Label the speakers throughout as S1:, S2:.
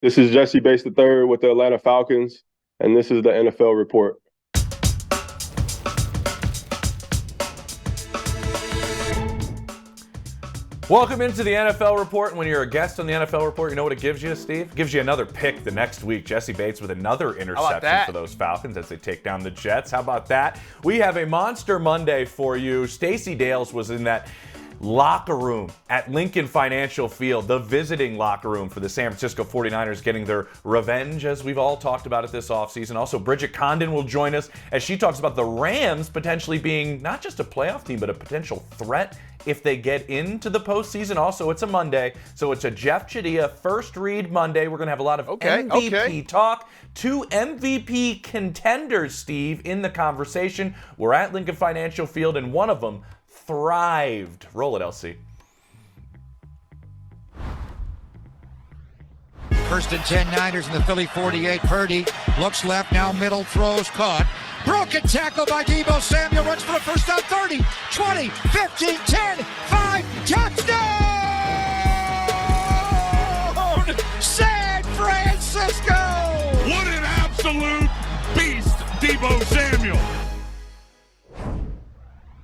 S1: This is Jesse Bates III with the Atlanta Falcons, and this is the NFL Report.
S2: Welcome into the NFL Report. And when you're a guest on the NFL Report, you know what it gives you, Steve? It gives you another pick the next week. Jesse Bates with another interception for those Falcons as they take down the Jets. How about that? We have a Monster Monday for you. Stacey Dales was in that locker room at Lincoln Financial Field, the visiting locker room for the San Francisco 49ers, getting their revenge, as we've all talked about it this offseason. Also, Bridget Condon will join us as she talks about the Rams potentially being not just a playoff team, but a potential threat if they get into the postseason. Also, it's a Monday, so it's a Jeff Chadilla first read Monday. We're going to have a lot of MVP talk. 2 MVP contenders, Steve, in the conversation. We're at Lincoln Financial Field, and one of them thrived. Roll it, LC.
S3: First and 10 Niners in the Philly 48. Purdy looks left, now middle, throws, caught. Broken tackle by Deebo Samuel, runs for the first down. 30, 20, 15, 10, 5, touchdown! San Francisco!
S4: What an absolute beast, Deebo Samuel.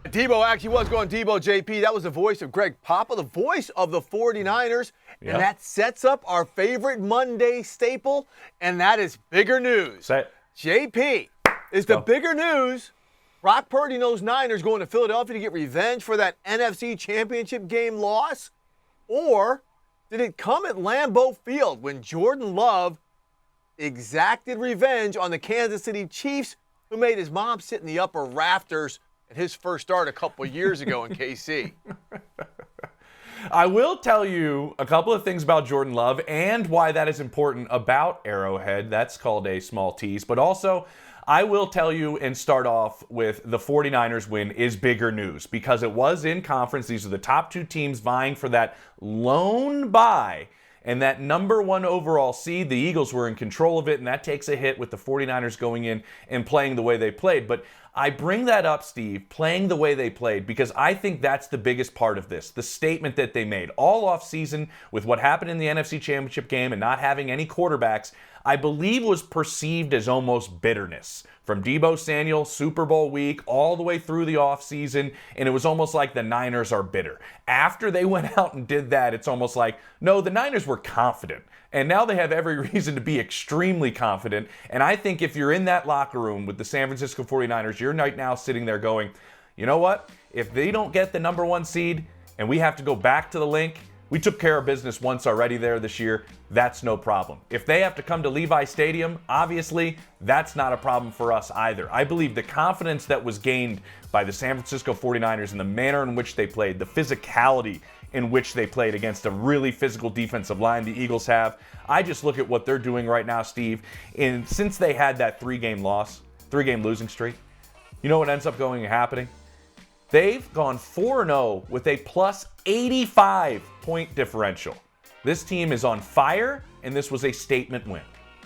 S5: Deebo actually was going Deebo JP. That was the voice of Greg Papa, the voice of the 49ers. Yep. And that sets up our favorite Monday staple, and that is bigger news.
S2: Say it.
S5: JP, is the bigger news Brock Purdy and those Niners going to Philadelphia to get revenge for that NFC Championship game loss? Or did it come at Lambeau Field when Jordan Love exacted revenge on the Kansas City Chiefs, who made his mom sit in the upper rafters at his first start a couple of years ago in KC?
S2: I will tell you a couple of things about Jordan Love and why that is important about Arrowhead. That's called a small tease. But also, I will tell you and start off with the 49ers win is bigger news because it was in conference. These are the top 2 teams vying for that lone bye. And that number 1 overall seed, the Eagles were in control of it, and that takes a hit with the 49ers going in and playing the way they played. But I bring that up, Steve, playing the way they played, because I think that's the biggest part of this, the statement that they made. All offseason, with what happened in the NFC Championship game and not having any quarterbacks, I believe was perceived as almost bitterness. From Deebo Samuel, Super Bowl week, all the way through the offseason, and it was almost like the Niners are bitter. After they went out and did that, it's almost like, no, the Niners were confident. And now they have every reason to be extremely confident. And I think if you're in that locker room with the San Francisco 49ers, you're right now sitting there going, you know what? If they don't get the number 1 seed and we have to go back to the link, we took care of business once already there this year. That's no problem. If they have to come to Levi Stadium, obviously, that's not a problem for us either. I believe the confidence that was gained by the San Francisco 49ers and the manner in which they played, the physicality in which they played against a really physical defensive line the Eagles have. I just look at what they're doing right now, Steve. And since they had that 3-game losing streak, you know what ends up going and happening? They've gone 4-0 with a plus 85 point differential. This team is on fire, and this was a statement win.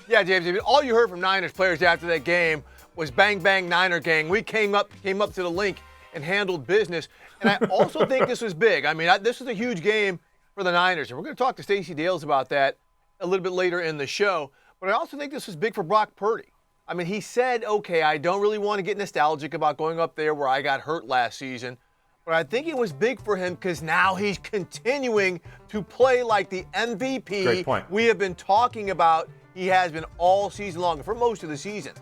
S5: Yeah, James, all you heard from Niners players after that game was bang, bang, Niner gang. We came up to the link and handled business. And I also think this was big. I mean, this was a huge game for the Niners. And we're going to talk to Stacey Dales about that a little bit later in the show. But I also think this was big for Brock Purdy. I mean, he said, okay, I don't really want to get nostalgic about going up there where I got hurt last season. But I think it was big for him because now he's continuing to play like the MVP
S2: Great point.
S5: we have been talking about. He has been all season long, and for most of the season.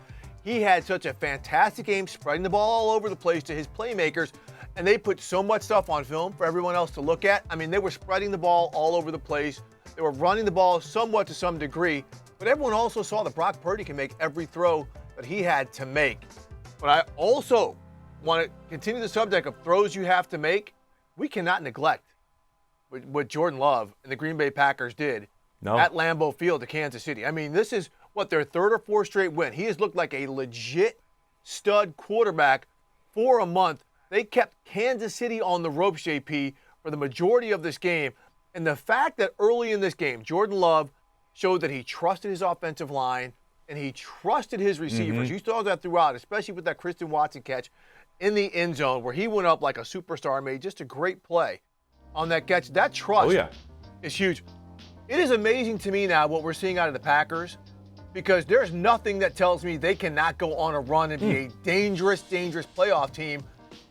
S5: He had such a fantastic game, spreading the ball all over the place to his playmakers, and they put so much stuff on film for everyone else to look at. I mean, they were spreading the ball all over the place. They were running the ball somewhat to some degree, but everyone also saw that Brock Purdy can make every throw that he had to make. But I also want to continue the subject of throws you have to make. We cannot neglect what Jordan Love and the Green Bay Packers did at Lambeau Field to Kansas City. I mean, this is their 3rd or 4th straight win. He has looked like a legit stud quarterback for a month. They kept Kansas City on the ropes, JP, for the majority of this game. And the fact that early in this game, Jordan Love showed that he trusted his offensive line and he trusted his receivers. You saw that throughout, especially with that Christian Watson catch in the end zone where he went up like a superstar, made just a great play on that catch. That trust is huge. It is amazing to me now what we're seeing out of the Packers, because there's nothing that tells me they cannot go on a run and be a dangerous, dangerous playoff team,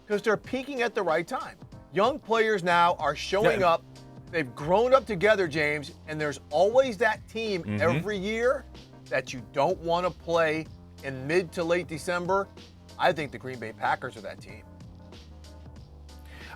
S5: because they're peaking at the right time. Young players now are showing up. They've grown up together, James, and there's always that team every year that you don't want to play in mid to late December. I think the Green Bay Packers are that team.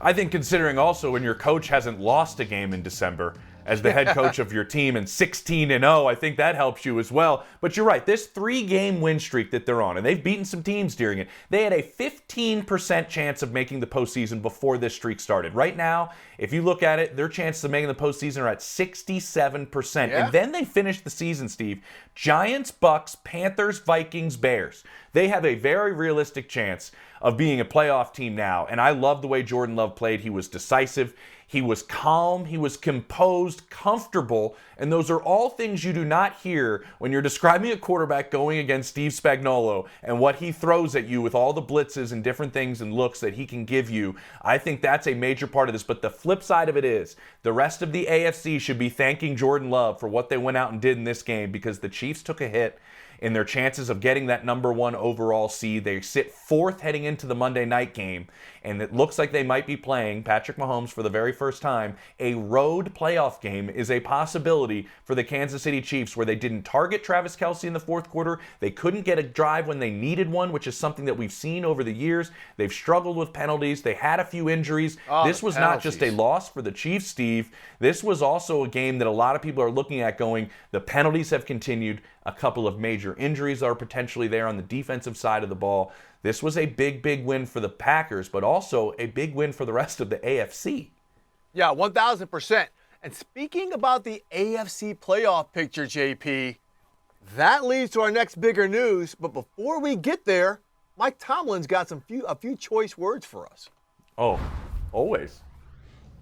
S2: I think considering also when your coach hasn't lost a game in December as the head coach of your team and 16-0, I think that helps you as well. But you're right, this 3-game win streak that they're on, and they've beaten some teams during it, they had a 15% chance of making the postseason before this streak started. Right now, if you look at it, their chances of making the postseason are at 67%.
S5: Yeah.
S2: And then they finish the season, Steve, Giants, Bucks, Panthers, Vikings, Bears. They have a very realistic chance of being a playoff team now. And I love the way Jordan Love played. He was decisive. He was calm, he was composed, comfortable, and those are all things you do not hear when you're describing a quarterback going against Steve Spagnuolo and what he throws at you with all the blitzes and different things and looks that he can give you. I think that's a major part of this, but the flip side of it is the rest of the AFC should be thanking Jordan Love for what they went out and did in this game, because the Chiefs took a hit in their chances of getting that number 1 overall seed. They sit 4th heading into the Monday night game, and it looks like they might be playing Patrick Mahomes for the very first time. A road playoff game is a possibility for the Kansas City Chiefs, where they didn't target Travis Kelce in the fourth quarter. They couldn't get a drive when they needed one, which is something that we've seen over the years. They've struggled with penalties. They had a few injuries. This was not just a loss for the Chiefs, Steve. This was also a game that a lot of people are looking at going, the penalties have continued. A couple of major injuries are potentially there on the defensive side of the ball. This was a big, big win for the Packers, but also a big win for the rest of the AFC.
S5: Yeah, 1,000%. And speaking about the AFC playoff picture, JP, that leads to our next bigger news. But before we get there, Mike Tomlin's got a few choice words for us.
S2: Oh, always.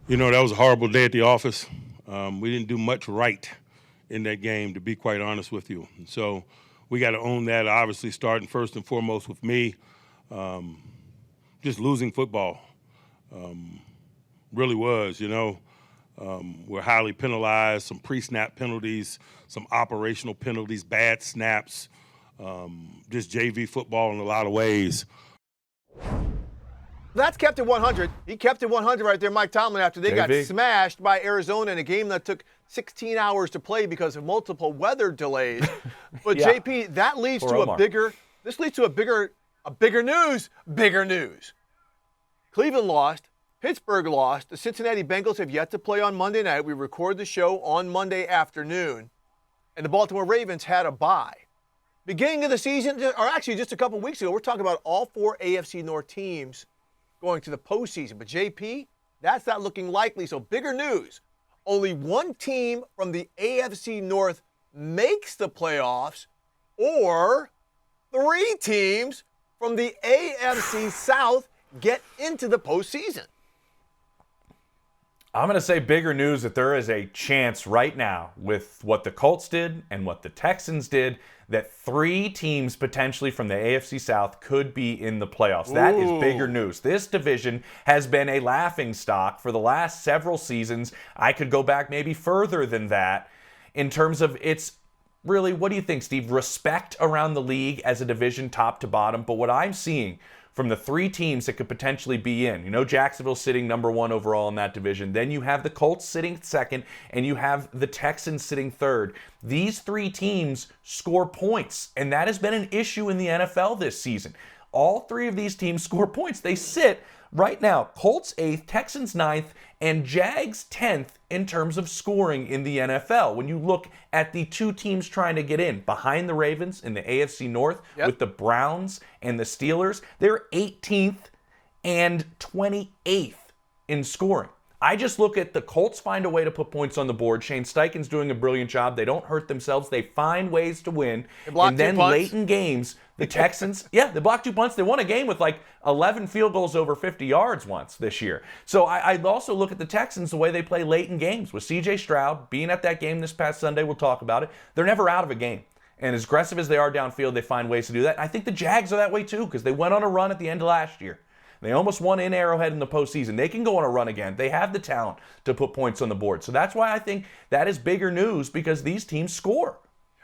S6: You know, that was a horrible day at the office. We didn't do much right in that game, to be quite honest with you. And so we got to own that, obviously, starting first and foremost with me. Just losing football really was, you know. We're highly penalized, some pre-snap penalties, some operational penalties, bad snaps, just JV football in a lot of ways.
S5: That's kept it 100. He kept it 100 right there, Mike Tomlin, after they got smashed by Arizona in a game that took 16 hours to play because of multiple weather delays. But JP, that leads to a bigger news. Cleveland lost. Pittsburgh lost. The Cincinnati Bengals have yet to play on Monday night. We record the show on Monday afternoon. And the Baltimore Ravens had a bye. Beginning of the season, or actually just a couple weeks ago, we're talking about all 4 AFC North teams going to the postseason. But JP, that's not looking likely. So bigger news. Only one team from the AFC North makes the playoffs, or 3 teams from the AFC South get into the postseason.
S2: I'm going to say bigger news that there is a chance right now with what the Colts did and what the Texans did that 3 teams potentially from the AFC South could be in the playoffs. That is bigger news. This division has been a laughingstock for the last several seasons. I could go back maybe further than that in terms of its really, what do you think, Steve? Respect around the league as a division top to bottom. But what I'm seeing from the 3 teams that could potentially be in. You know, Jacksonville sitting number 1 overall in that division. Then you have the Colts sitting 2nd, and you have the Texans sitting 3rd. These 3 teams score points, and that has been an issue in the NFL this season. All 3 of these teams score points. They sit right now, Colts 8th, Texans 9th, and Jags 10th in terms of scoring in the NFL. When you look at the 2 teams trying to get in, behind the Ravens in the AFC North with the Browns and the Steelers, they're 18th and 28th in scoring. I just look at the Colts find a way to put points on the board. Shane Steichen's doing a brilliant job. They don't hurt themselves. They find ways to win. And then late in games, the Texans, they blocked 2 punts. They won a game with like 11 field goals over 50 yards once this year. So I also look at the Texans, the way they play late in games. With C.J. Stroud being at that game this past Sunday, we'll talk about it. They're never out of a game. And as aggressive as they are downfield, they find ways to do that. I think the Jags are that way too, because they went on a run at the end of last year. They almost won in Arrowhead in the postseason. They can go on a run again. They have the talent to put points on the board. So that's why I think that is bigger news, because these teams score.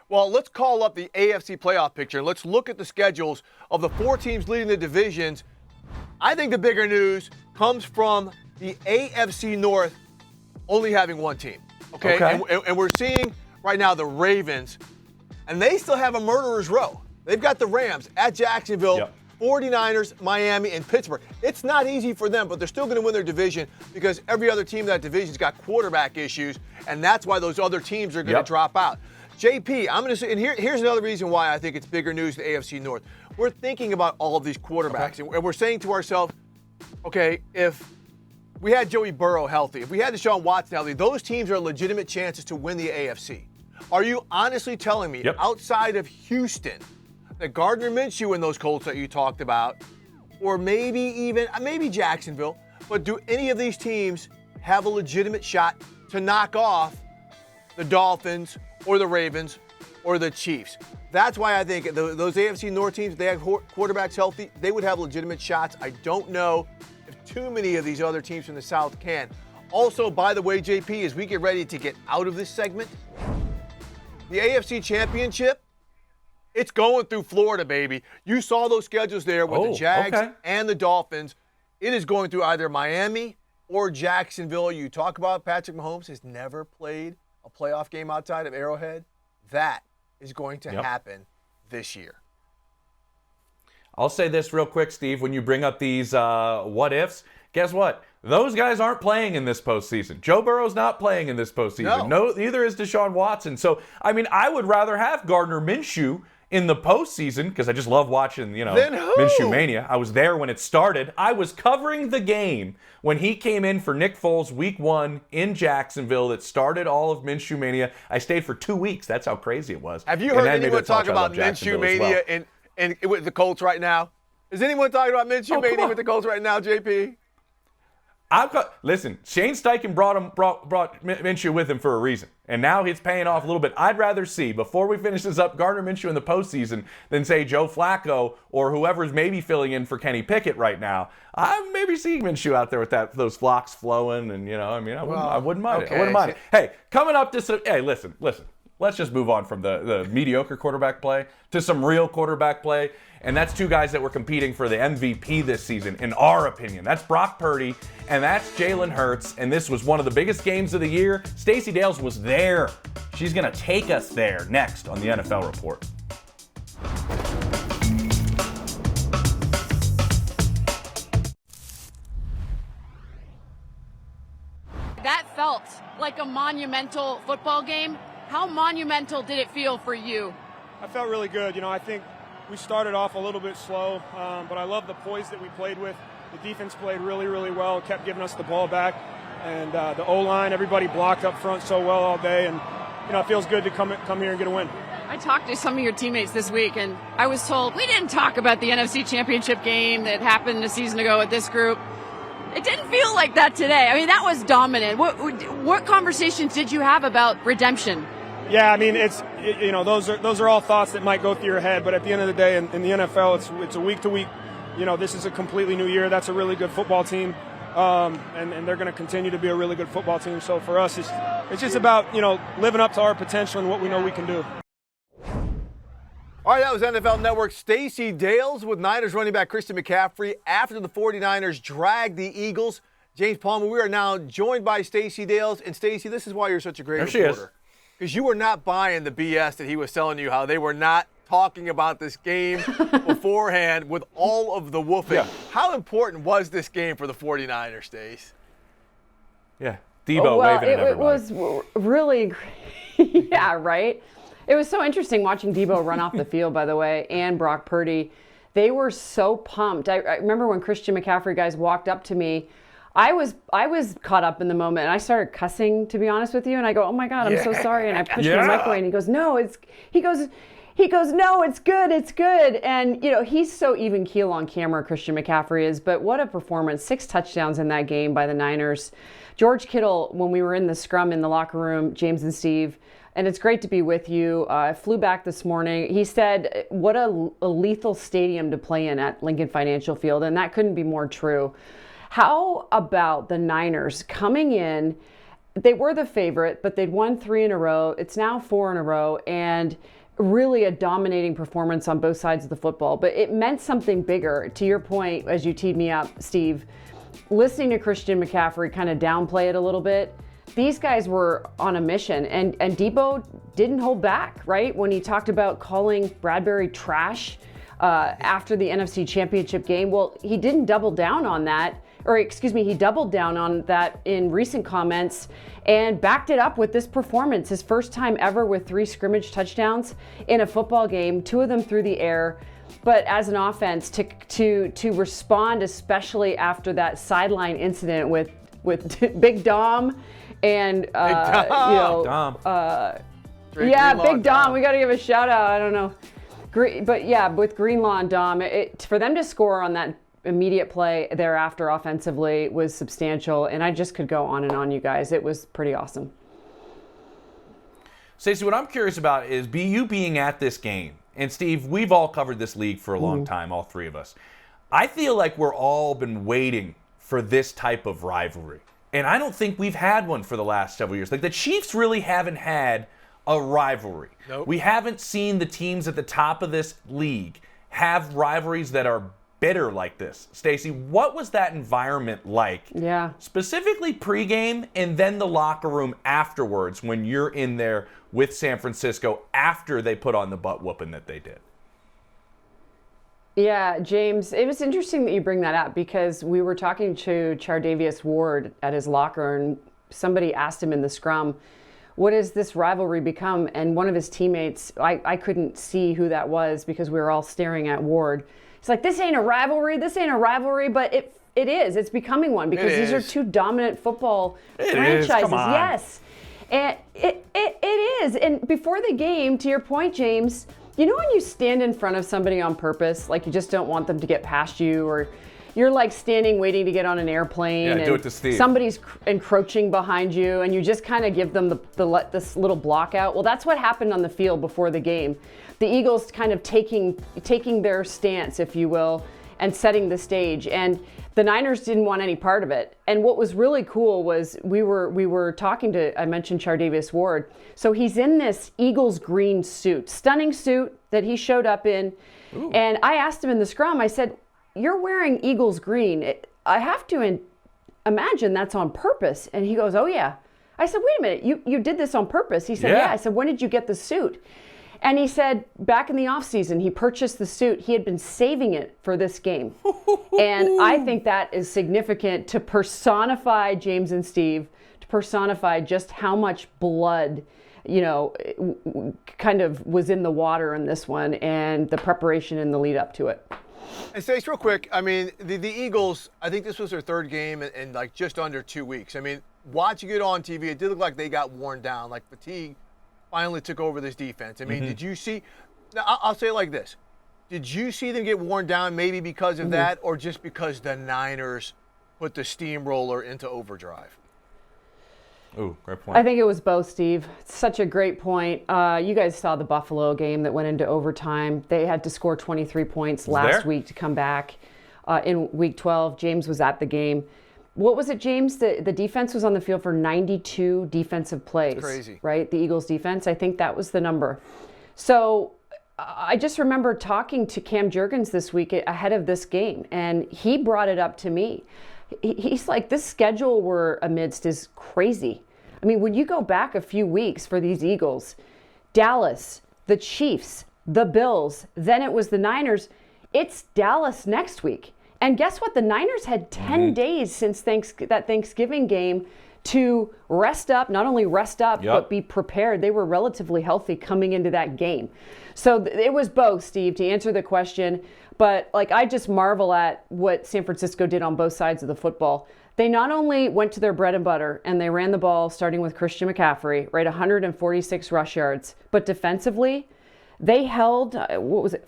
S5: Well, let's call up the AFC playoff picture. Let's look at the schedules of the 4 teams leading the divisions. I think the bigger news comes from the AFC North only having 1 team. Okay? And we're seeing right now the Ravens, and they still have a murderer's row. They've got the Rams at Jacksonville, 49ers, Miami, and Pittsburgh. It's not easy for them, but they're still going to win their division because every other team in that division's got quarterback issues, and that's why those other teams are going to drop out. JP, I'm going to say, and here's another reason why I think it's bigger news than the AFC North. We're thinking about all of these quarterbacks, and we're saying to ourselves, okay, if we had Joey Burrow healthy, if we had Deshaun Watson healthy, those teams are legitimate chances to win the AFC. Are you honestly telling me, outside of Houston, that Gardner Minshew and those Colts that you talked about, or maybe Jacksonville, but do any of these teams have a legitimate shot to knock off the Dolphins or the Ravens or the Chiefs? That's why I think those AFC North teams, if they have quarterbacks healthy, they would have legitimate shots. I don't know if too many of these other teams from the South can. Also, by the way, JP, as we get ready to get out of this segment, the AFC Championship, it's going through Florida, baby. You saw those schedules there with the Jags and the Dolphins. It is going through either Miami or Jacksonville. You talk about Patrick Mahomes has never played a playoff game outside of Arrowhead. That is going to happen this year.
S2: I'll say this real quick, Steve. When you bring up these what ifs, guess what? Those guys aren't playing in this postseason. Joe Burrow's not playing in this postseason. No, neither is Deshaun Watson. So, I mean, I would rather have Gardner Minshew in the postseason because I just love watching, Minshew Mania. I was there when it started. I was covering the game when he came in for Nick Foles week 1 in Jacksonville that started all of Minshew Mania. I stayed for 2 weeks. That's how crazy it was.
S5: Have you heard anyone talk about Minshew Mania and with the Colts right now? Is anyone talking about Minshew Mania with the Colts right now, JP?
S2: Listen, Shane Steichen brought Minshew with him for a reason, and now he's paying off a little bit. I'd rather see, before we finish this up, Gardner Minshew in the postseason than, say, Joe Flacco or whoever's maybe filling in for Kenny Pickett right now. I'm maybe seeing Minshew out there with those flocks flowing, and, I wouldn't mind it. I wouldn't mind it. Hey, coming up to some – hey, listen. Let's just move on from the mediocre quarterback play to some real quarterback play. And that's 2 guys that were competing for the MVP this season, in our opinion. That's Brock Purdy, and that's Jalen Hurts. And this was one of the biggest games of the year. Stacey Dales was there. She's going to take us there next on the NFL Report.
S7: That felt like a monumental football game. How monumental did it feel for you?
S8: I felt really good. I think we started off a little bit slow, but I love the poise that we played with. The defense played really, really well, kept giving us the ball back. And the O-line, everybody blocked up front so well all day. And, it feels good to come here and get a win.
S7: I talked to some of your teammates this week, and I was told we didn't talk about the NFC Championship game that happened a season ago with this group. It didn't feel like that today. I mean, that was dominant. What conversations did you have about redemption?
S8: Yeah, I mean, those are all thoughts that might go through your head, but at the end of the day, in the NFL, it's a week to week. This is a completely new year. That's a really good football team, and they're going to continue to be a really good football team. So for us, it's just about living up to our potential and what we know we can do.
S5: All right, that was NFL Network Stacey Dales with Niners running back Christian McCaffrey after the 49ers dragged the Eagles. James Palmer, we are now joined by Stacey Dales, and Stacey, this is why you're such a great reporter. Because you were not buying the BS that he was telling you, how they were not talking about this game beforehand with all of the woofing. Yeah. How important was this game for the 49ers, Stace?
S2: Yeah, Debo waving at everybody.
S9: It was really – yeah, right? It was so interesting watching Debo run off the field, by the way, and Brock Purdy. They were so pumped. I remember when Christian McCaffrey guys walked up to me, I was caught up in the moment, and I started cussing, to be honest with you. And I go, "Oh my God, I'm so sorry!" And I pushed my mic away, and he goes, "No, He goes, "No, it's good, it's good." And he's so even keel on camera, Christian McCaffrey is. But what a performance! 6 touchdowns in that game by the Niners. George Kittle, when we were in the scrum in the locker room, James and Steve, and it's great to be with you. I flew back this morning. He said, what a lethal stadium to play in at Lincoln Financial Field, and that couldn't be more true. How about the Niners coming in? They were the favorite, but they'd won 3 in a row. It's now 4 in a row, and really a dominating performance on both sides of the football. But it meant something bigger. To your point, as you teed me up, Steve, listening to Christian McCaffrey kind of downplay it a little bit, these guys were on a mission, and Debo didn't hold back, right? When he talked about calling Bradbury trash after the NFC Championship game, well, he didn't double down on that. He doubled down on that in recent comments and backed it up with this performance. His first time ever with 3 scrimmage touchdowns in a football game, 2 of them through the air. But as an offense, to respond, especially after that sideline incident with Big Dom and Big
S2: Dom.
S9: Big Dom. We got to give a shout out. I don't know, but yeah, with Greenlaw and Dom, for them to score on that immediate play thereafter offensively was substantial, and I just could go on and on, you guys. It was pretty awesome.
S2: Stacey, what I'm curious about is you being at this game. And Steve, we've all covered this league for a long time, all 3 of us. I feel like we're all been waiting for this type of rivalry. And I don't think we've had one for the last several years. Like, the Chiefs really haven't had a rivalry.
S5: Nope.
S2: We haven't seen the teams at the top of this league have rivalries that are bitter like this. Stacey, what was that environment like?
S9: Yeah.
S2: Specifically pregame and then the locker room afterwards when you're in there with San Francisco after they put on the butt whooping that they did.
S9: Yeah, James, it was interesting that you bring that up because we were talking to Chardavius Ward at his locker, and somebody asked him in the scrum, what has this rivalry become? And one of his teammates, I couldn't see who that was because we were all staring at Ward. He's like, this ain't a rivalry, but it is. It's becoming one because these are 2 dominant football franchises.
S2: Come on.
S9: Yes. And it is. And before the game, to your point, James, you know when you stand in front of somebody on purpose, like you just don't want them to get past you, or you're like standing waiting to get on an airplane
S2: do it to Steve.
S9: Somebody's encroaching behind you and you just kind of give them this little block out. Well, that's what happened on the field before the game. The Eagles kind of taking their stance, if you will, and setting the stage. And the Niners didn't want any part of it. And what was really cool was we were talking to, I mentioned Chardavius Ward. So he's in this Eagles green suit, stunning suit that he showed up in. Ooh. And I asked him in the scrum, I said, you're wearing Eagles green. I have to imagine that's on purpose. And he goes, oh yeah. I said, wait a minute, you did this on purpose? He said, yeah. I said, when did you get the suit? And he said back in the offseason, he purchased the suit. He had been saving it for this game. And I think that is significant to personify James and Steve, to personify just how much blood, kind of was in the water in this one and the preparation and the lead up to it.
S5: And Stace, real quick, I mean, the Eagles, I think this was their 3rd game in like just under 2 weeks. I mean, watching it on TV, it did look like they got worn down, like fatigue finally took over this defense. I mean, did you see – now, I'll say it like this. Did you see them get worn down maybe because of that or just because the Niners put the steamroller into overdrive?
S2: Oh, great point.
S9: I think it was both, Steve. It's such a great point. You guys saw the Buffalo game that went into overtime. They had to score 23 points last week to come back in Week 12. James was at the game. What was it, James? The defense was on the field for 92 defensive plays.
S5: That's crazy.
S9: Right? The Eagles defense. I think that was the number. So I just remember talking to Cam Jurgens this week ahead of this game, and he brought it up to me. He's like, this schedule we're amidst is crazy. I mean, when you go back a few weeks for these Eagles, Dallas, the Chiefs, the Bills, then it was the Niners. It's Dallas next week. And guess what? The Niners had 10 days since that Thanksgiving game to rest up, not only rest up, but be prepared. They were relatively healthy coming into that game. So it was both, Steve, to answer the question. But I just marvel at what San Francisco did on both sides of the football. They not only went to their bread and butter and they ran the ball, starting with Christian McCaffrey, right, 146 rush yards, but defensively, they held, the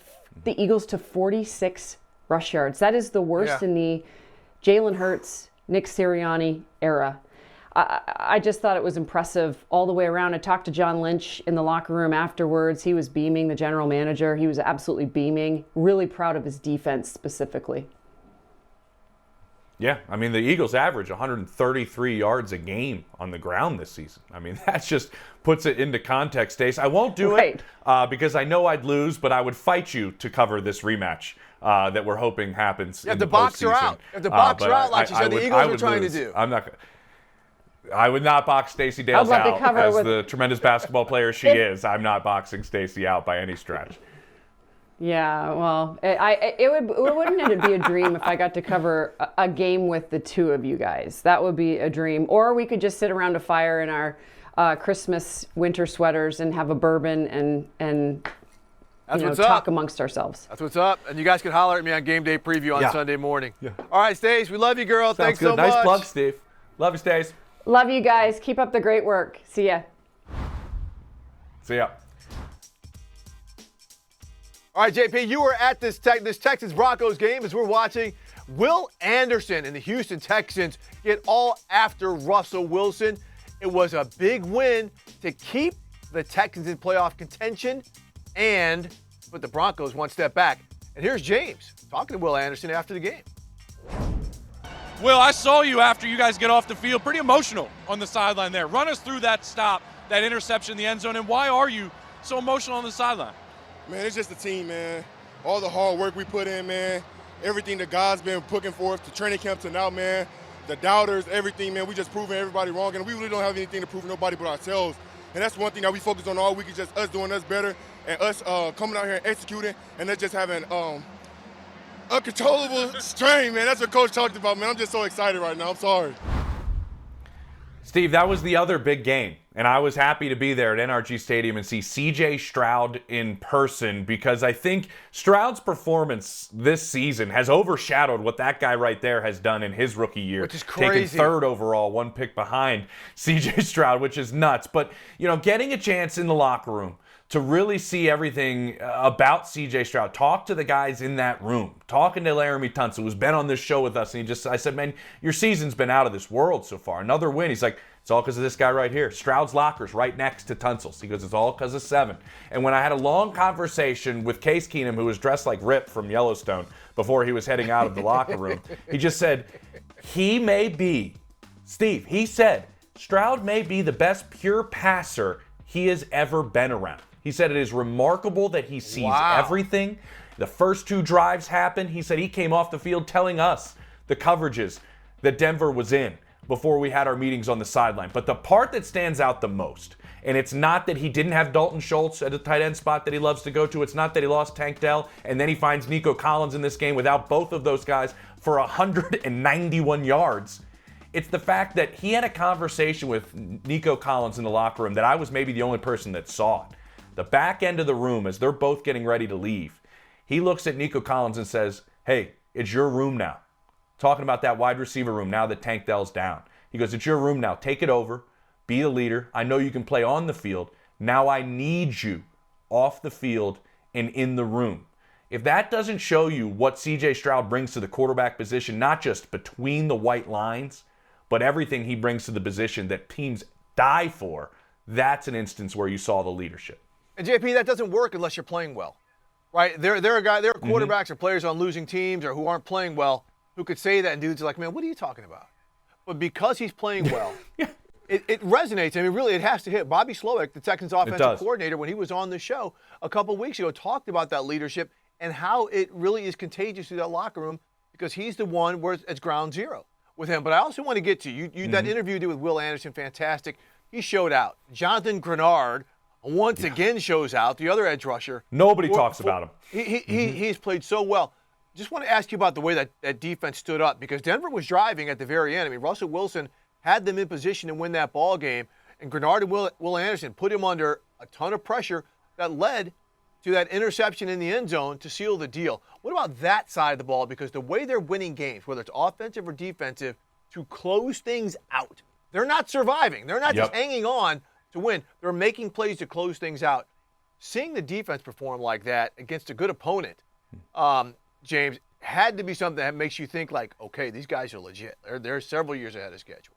S9: Eagles to 46 rush yards. That is the worst in the Jalen Hurts, Nick Sirianni era. I just thought it was impressive all the way around. I talked to John Lynch in the locker room afterwards. He was beaming, the general manager. He was absolutely beaming. Really proud of his defense specifically.
S2: Yeah, I mean, the Eagles average 133 yards a game on the ground this season. I mean, that just puts it into context, Stace. I won't do it because I know I'd lose, but I would fight you to cover this rematch that we're hoping happens in the
S5: box are
S2: postseason.
S5: out. If the box are out, like you said, the Eagles are trying to do.
S2: I would not box Stacey Dales out as the tremendous basketball player she is. I'm not boxing Stacey out by any stretch.
S9: Yeah, well, wouldn't it be a dream if I got to cover a game with the two of you guys? That would be a dream. Or we could just sit around a fire in our Christmas winter sweaters and have a bourbon and talk amongst ourselves.
S5: That's what's up. And you guys can holler at me on Game Day Preview on Sunday morning. Yeah. All right, Stace, we love you, girl. Thanks so much.
S2: Nice plug, Steve. Love you, Stace.
S9: Love you guys. Keep up the great work. See ya.
S2: See ya.
S5: All right, JP, you were at this Texans Broncos game as we're watching Will Anderson and the Houston Texans get all after Russell Wilson. It was a big win to keep the Texans in playoff contention and put the Broncos one step back. And here's James talking to Will Anderson after the game.
S10: Will, I saw you after you guys get off the field, pretty emotional on the sideline there. Run us through that stop, that interception in the end zone, and why are you so emotional on the sideline?
S11: Man, it's just the team, man. All the hard work we put in, man. Everything that God's been putting for us, the training camp to now, man. The doubters, everything, man. We just proving everybody wrong, and we really don't have anything to prove to nobody but ourselves. And that's one thing that we focus on all week is just us doing us better and us coming out here and executing, and us just having uncontrollable strain, man. That's what Coach talked about, man. I'm just so excited right now. I'm sorry.
S2: Steve, that was the other big game, and I was happy to be there at NRG Stadium and see C.J. Stroud in person because I think Stroud's performance this season has overshadowed what that guy right there has done in his rookie year.
S5: Which is crazy.
S2: Taking third overall, one pick behind C.J. Stroud, which is nuts. But, getting a chance in the locker room to really see everything about C.J. Stroud, talk to the guys in that room, talking to Laramie Tunsil, who's been on this show with us, and I said, man, your season's been out of this world so far. Another win. He's like, it's all because of this guy right here. Stroud's locker's right next to Tunsil's. He goes, it's all because of 7. And when I had a long conversation with Case Keenum, who was dressed like Rip from Yellowstone before he was heading out of the locker room, he just said, he said, Stroud may be the best pure passer he has ever been around. He said it is remarkable that he sees everything. The first 2 drives happened. He said he came off the field telling us the coverages that Denver was in before we had our meetings on the sideline. But the part that stands out the most, and it's not that he didn't have Dalton Schultz at a tight end spot that he loves to go to. It's not that he lost Tank Dell, and then he finds Nico Collins in this game without both of those guys for 191 yards. It's the fact that he had a conversation with Nico Collins in the locker room that I was maybe the only person that saw it. The back end of the room, as they're both getting ready to leave, he looks at Nico Collins and says, hey, it's your room now. Talking about that wide receiver room now that Tank Dell's down. He goes, it's your room now. Take it over. Be the leader. I know you can play on the field. Now I need you off the field and in the room. If that doesn't show you what C.J. Stroud brings to the quarterback position, not just between the white lines, but everything he brings to the position that teams die for, that's an instance where you saw the leadership.
S5: And JP, that doesn't work unless you're playing well, right? There are quarterbacks or players on losing teams or who aren't playing well who could say that, and dudes are like, man, what are you talking about? But because he's playing well, it resonates. I mean, really, it has to hit. Bobby Slowick, the Texans offensive coordinator, when he was on the show a couple weeks ago, talked about that leadership and how it really is contagious through that locker room because he's the one where it's ground zero with him. But I also want to get to you that interview you did with Will Anderson, fantastic. He showed out. Jonathan Grenard once again shows out, the other edge rusher.
S2: Nobody talks about him.
S5: He's played so well. Just want to ask you about the way that defense stood up because Denver was driving at the very end. I mean, Russell Wilson had them in position to win that ball game, and Grenard and Will Anderson put him under a ton of pressure that led to that interception in the end zone to seal the deal. What about that side of the ball? Because the way they're winning games, whether it's offensive or defensive, to close things out, they're not surviving. They're not just hanging on to win. They're making plays to close things out. Seeing the defense perform like that against a good opponent, James, had to be something that makes you think like, okay, these guys are legit. They're several years ahead of schedule.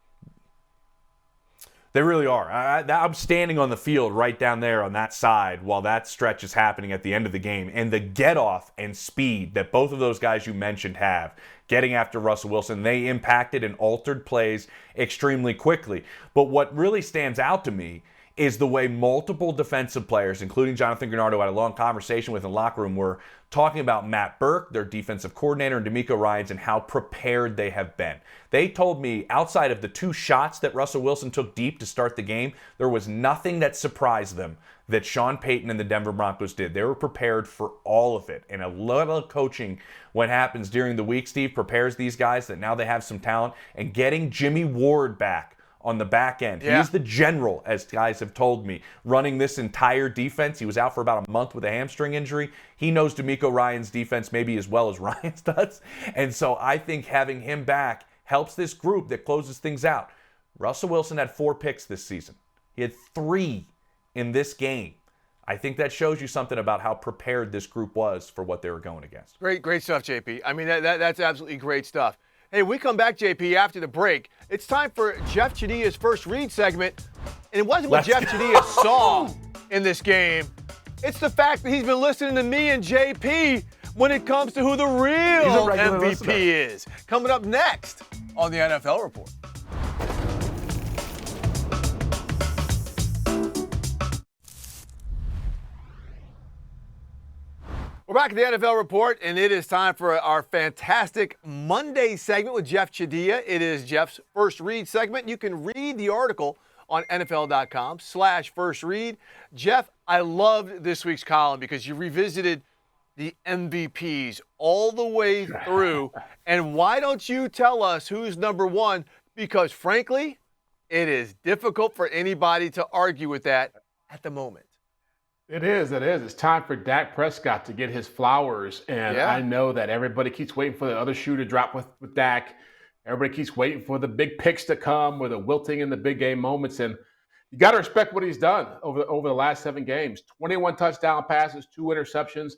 S2: They really are. I'm standing on the field right down there on that side while that stretch is happening at the end of the game. And the get-off and speed that both of those guys you mentioned have, getting after Russell Wilson, they impacted and altered plays extremely quickly. But what really stands out to me is the way multiple defensive players, including Jonathan Gennaro, had a long conversation with in the locker room, were talking about Matt Burke, their defensive coordinator, and DeMeco Ryans, and how prepared they have been. They told me outside of the 2 shots that Russell Wilson took deep to start the game, there was nothing that surprised them that Sean Payton and the Denver Broncos did. They were prepared for all of it. And a lot of coaching, what happens during the week, Steve, prepares these guys that now they have some talent. And getting Jimmy Ward back on the back end.
S5: Yeah.
S2: He's the general, as guys have told me, running this entire defense. He was out for about a month with a hamstring injury. He knows DeMeco Ryans' defense maybe as well as Ryans does. And so I think having him back helps this group that closes things out. Russell Wilson had 4 picks this season. He had 3 in this game. I think that shows you something about how prepared this group was for what they were going against.
S5: Great stuff, JP. I mean, that's absolutely great stuff. Hey, we come back, JP, after the break. It's time for Jeff Chadia's first read segment. And it wasn't what Jeff Chadia saw in this game. It's the fact that he's been listening to me and JP when it comes to who the real MVP is. Coming up next on the NFL Report. We're back at the NFL Report, and it is time for our fantastic Monday segment with Jeff Chadia. It is Jeff's first read segment. You can read the article on NFL.com/first-read. Jeff, I loved this week's column because you revisited the MVPs all the way through. And why don't you tell us who's number 1? Because, frankly, it is difficult for anybody to argue with that at the moment.
S12: It is. It's time for Dak Prescott to get his flowers. And I know that everybody keeps waiting for the other shoe to drop with Dak. Everybody keeps waiting for the big picks to come or the wilting in the big game moments. And you got to respect what he's done over the last 7 games. 21 touchdown passes, 2 interceptions.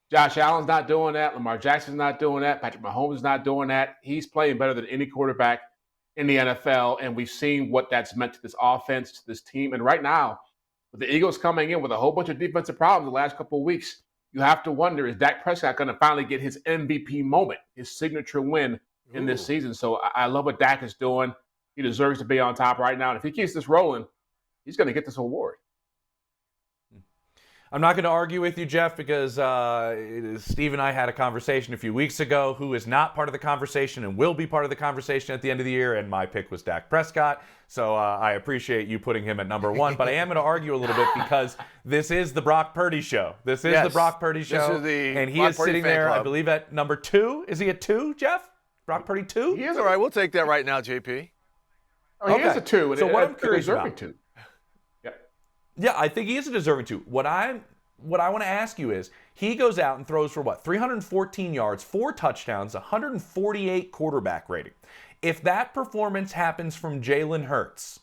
S12: Josh Allen's not doing that. Lamar Jackson's not doing that. Patrick Mahomes is not doing that. He's playing better than any quarterback in the NFL. And we've seen what that's meant to this offense, to this team. And right now, with the Eagles coming in with a whole bunch of defensive problems the last couple of weeks, you have to wonder, is Dak Prescott going to finally get his MVP moment, his signature win in this season? So I love what Dak is doing. He deserves to be on top right now. And if he keeps this rolling, he's going to get this award.
S2: I'm not going to argue with you, Jeff, because Steve and I had a conversation a few weeks ago who is not part of the conversation and will be part of the conversation at the end of the year, and my pick was Dak Prescott. So I appreciate you putting him at number 1, but I am going to argue a little bit because this is the Brock Purdy show. This is the Brock Purdy show, and he is sitting there, I believe, at number 2. Is he at 2, Jeff? Brock Purdy 2?
S5: He is all right. We'll take that right now, JP.
S12: Oh, he is a 2.
S2: So what I'm curious about.
S12: 2.
S2: Yeah, I think he is a deserving 2. What I want to ask you is, he goes out and throws for 314 yards, 4 touchdowns, 148 quarterback rating. If that performance happens from Jalen Hurts,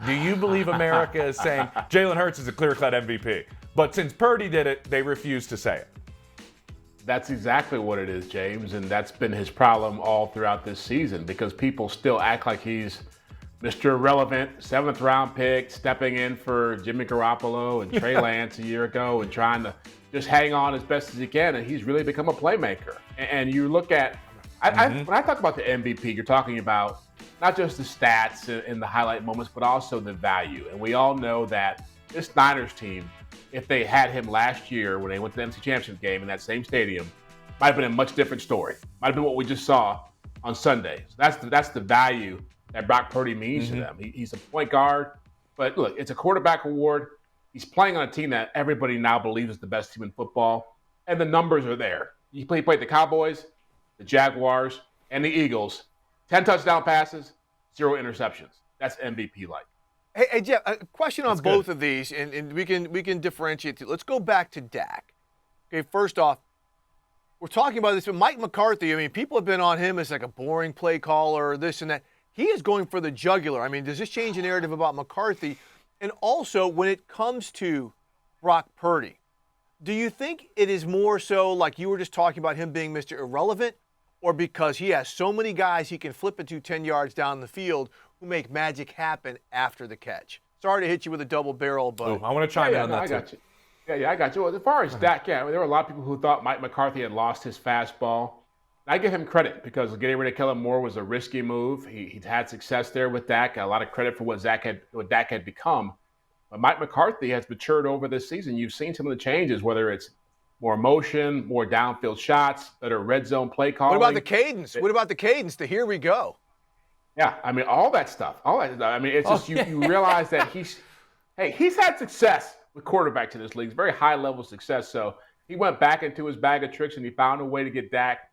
S2: do you believe America is saying Jalen Hurts is a clear-cut MVP? But since Purdy did it, they refuse to say it.
S12: That's exactly what it is, James, and that's been his problem all throughout this season because people still act like he's Mr. Irrelevant, 7th-round pick, stepping in for Jimmy Garoppolo and Trey Lance a year ago and trying to just hang on as best as he can, and he's really become a playmaker. And you look at, when I talk about the MVP, you're talking about not just the stats and the highlight moments, but also the value. And we all know that this Niners team, if they had him last year when they went to the NFC Championship game in that same stadium, might have been a much different story. Might have been what we just saw on Sunday. So that's the value that Brock Purdy means to them. He's a point guard, but look, it's a quarterback award. He's playing on a team that everybody now believes is the best team in football, and the numbers are there. He played the Cowboys, the Jaguars, and the Eagles. 10 touchdown passes, 0 interceptions. That's MVP-like.
S5: Hey, Jeff, a question on both of these, and we can differentiate. Let's go back to Dak. Okay, first off, we're talking about this, but Mike McCarthy, I mean, people have been on him as like a boring play caller, this and that. He is going for the jugular. I mean, does this change the narrative about McCarthy? And also, when it comes to Brock Purdy, do you think it is more so like you were just talking about him being Mr. Irrelevant, or because he has so many guys he can flip it to 10 yards down the field who make magic happen after the catch. Sorry to hit you with a double barrel, but
S2: I want to chime in on that
S12: I
S2: too.
S12: got you. Yeah, I got you. Well, as far as Dak, there were a lot of people who thought Mike McCarthy had lost his fastball. I give him credit because getting rid of Kellen Moore was a risky move. He'd had success there with Dak. A lot of credit for what Dak had become. But Mike McCarthy has matured over this season. You've seen some of the changes, whether it's more motion, more downfield shots, better red zone play calling.
S5: what about the cadence? What about the cadence? The here we go.
S12: Yeah, I mean, all that stuff. I mean, it's just you realize that he's had success with quarterback to this league. It's very high level success. So he went back into his bag of tricks and he found a way to get Dak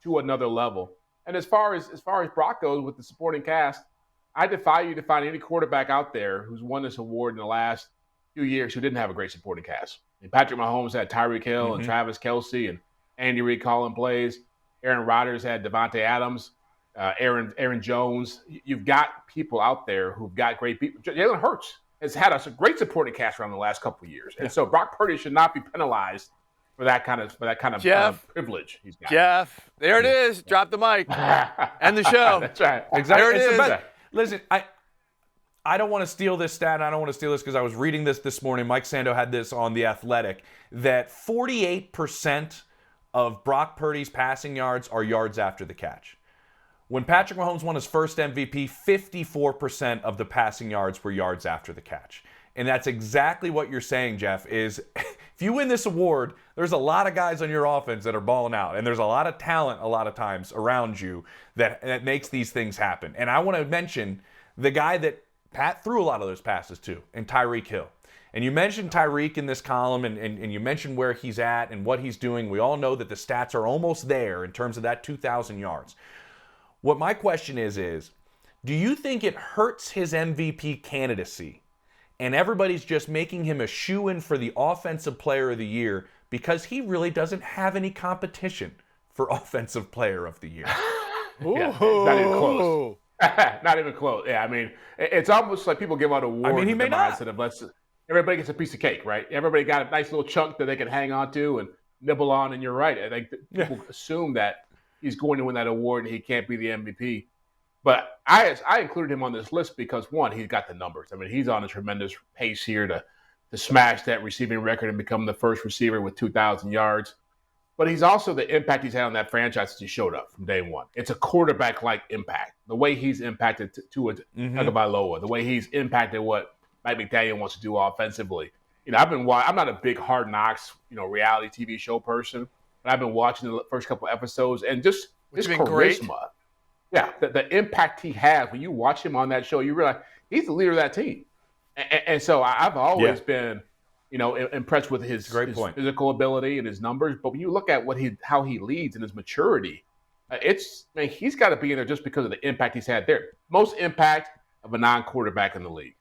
S12: to another level. And as far as Brock goes with the supporting cast, I defy you to find any quarterback out there who's won this award in the last few years who didn't have a great supporting cast. I mean, Patrick Mahomes had Tyreek Hill and Travis Kelce and Andy Reid calling plays. Aaron Rodgers had Devontae Adams, Aaron Jones. You've got people out there who've got great people. Jalen Hurts has had a great supporting cast around the last couple of years, and so Brock Purdy should not be penalized for that kind of privilege he's got.
S5: Jeff, there it is. Drop the mic. End the show.
S12: That's right.
S2: Exactly.
S5: There it is.
S2: Listen, I don't want to steal this stat. I don't want to steal this because I was reading this morning. Mike Sando had this on The Athletic, that 48% of Brock Purdy's passing yards are yards after the catch. When Patrick Mahomes won his first MVP, 54% of the passing yards were yards after the catch. And that's exactly what you're saying, Jeff, is if you win this award, there's a lot of guys on your offense that are balling out. And there's a lot of talent a lot of times around you that makes these things happen. And I want to mention the guy that Pat threw a lot of those passes to, and Tyreek Hill. And you mentioned Tyreek in this column, and you mentioned where he's at and what he's doing. We all know that the stats are almost there in terms of that 2,000 yards. What my question is do you think it hurts his MVP candidacy and everybody's just making him a shoo-in for the Offensive Player of the Year because he really doesn't have any competition for Offensive Player of the Year?
S12: Yeah, not even close. Not even close. Yeah, I mean, it's almost like people give out awards.
S2: he may not.
S12: Mindset of everybody gets a piece of cake, right? Everybody got a nice little chunk that they can hang on to and nibble on, and you're right. I think people assume that he's going to win that award and he can't be the MVP. But I included him on this list because, one, he's got the numbers. I mean, he's on a tremendous pace here to smash that receiving record and become the first receiver with 2,000 yards. But he's also the impact he's had on that franchise since he showed up from day one. It's a quarterback-like impact. The way he's impacted Tua Tagovailoa, the way he's impacted what Mike McDaniel wants to do offensively. You know, I'm not a big Hard Knocks, reality TV show person, but I've been watching the first couple episodes and just his charisma.
S5: Great.
S12: Yeah, the impact he has when you watch him on that show, you realize he's the leader of that team. And so I've always been, impressed with his physical ability and his numbers. But when you look at how he leads and his maturity, he's got to be in there just because of the impact he's had there. Most impact of a non-quarterback in the league.